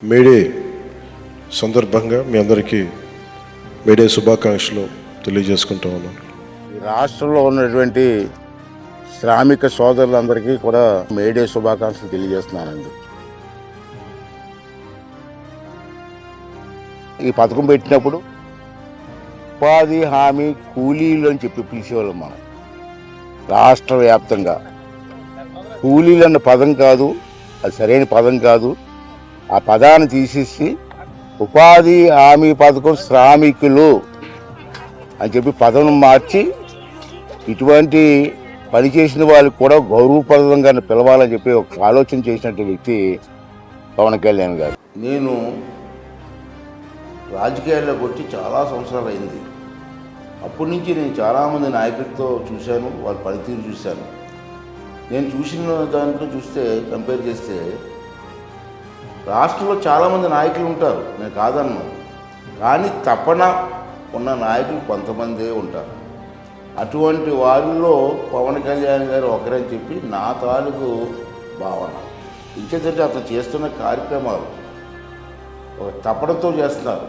May Day సందర్భంగా మీ అందరికీ May Day శుభాకాంక్షలు తెలియజేసుకుంటా ఉన్నాను. ఈ రాష్ట్రంలో ఉన్నటువంటి శ్రామిక సోదరులందరికీ కూడా మేడే శుభాకాంక్షలు తెలియజేస్తున్నానండి. ఈ పథకం పెట్టినప్పుడు ఉపాధి హామీ కూలీలు అని చెప్పి పిలిచేవాళ్ళం మనం. రాష్ట్ర వ్యాప్తంగా కూలీలు అన్న పదం కాదు, అది సరైన పదం కాదు. ఆ పదాన్ని తీసేసి ఉపాధి హామీ పథకం శ్రామికులు అని చెప్పి పదం మార్చి ఇటువంటి పని చేసిన వాళ్ళకి కూడా గౌరవప్రదంగా పిలవాలని చెప్పి ఒక ఆలోచన చేసినట్టు వ్యక్తి పవన్ కళ్యాణ్ గారు. నేను రాజకీయాల్లోకి వచ్చి చాలా సంవత్సరాలు అయింది. అప్పటి నుంచి నేను చాలామంది నాయకులతో చూశాను, వాళ్ళ పనితీరు చూశాను. నేను చూసిన దాంట్లో చూస్తే కంపేర్ చేస్తే రాష్ట్రంలో చాలామంది నాయకులు ఉంటారు, నేను కాదన్నా. కానీ తపన ఉన్న నాయకులు కొంతమందే ఉంటారు. అటువంటి వారిలో పవన్ కళ్యాణ్ గారు ఒకరని చెప్పి నా తాలూకు భావన. ఇంకేంటంటే అతను చేస్తున్న కార్యక్రమాలు ఒక తపనతో చేస్తున్నారు.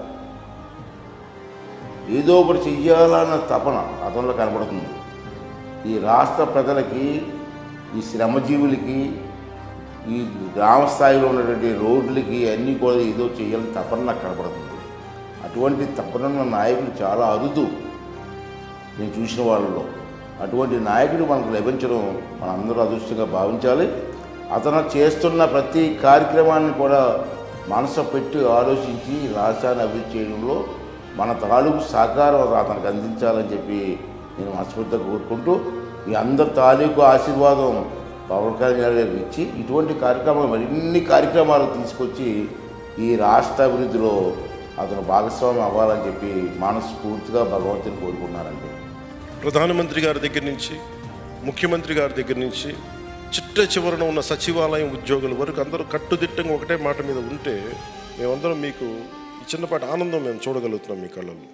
ఏదో ఒకటి చెయ్యాలన్న తపన అతనిలో కనబడుతుంది. ఈ రాష్ట్ర ప్రజలకి, ఈ శ్రమజీవులకి, ఈ గ్రామ స్థాయిలో ఉన్నటువంటి రోడ్లకి అన్నీ కూడా ఏదో చేయాలని తపన నాకు కనపడుతుంది. అటువంటి తపన నాయకులు చాలా అరుదు నేను చూసిన వాళ్ళలో. అటువంటి నాయకుడు మనకు లభించడం మనందరూ అదృష్టంగా భావించాలి. అతను చేస్తున్న ప్రతి కార్యక్రమాన్ని కూడా మనసు పెట్టి ఆలోచించి రాష్ట్రాన్ని అభివృద్ధి చేయడంలో మన తాలూకు సహకారం అతనికి అందించాలని చెప్పి నేను మనస్ఫూర్తిగా కోరుకుంటూ, మీ అందరి తాలూకు ఆశీర్వాదం పవన్ కళ్యాణ్ గారికి ఇచ్చి ఇటువంటి కార్యక్రమాలు మరిన్ని కార్యక్రమాలు తీసుకొచ్చి ఈ రాష్ట్ర అభివృద్ధిలో అతను భాగస్వామ్యం అవ్వాలని చెప్పి మనస్ఫూర్తిగా భగవంతుని కోరుకున్నారండి. ప్రధానమంత్రి గారి దగ్గర నుంచి, ముఖ్యమంత్రి గారి దగ్గర నుంచి, చిట్ట చివరన ఉన్న సచివాలయం ఉద్యోగుల వరకు అందరూ కట్టుదిట్టంగా ఒకటే మాట మీద ఉంటే మేమందరం మీకు చిన్నపాటి ఆనందం మేము చూడగలుగుతున్నాం మీ కళ్ళల్లో.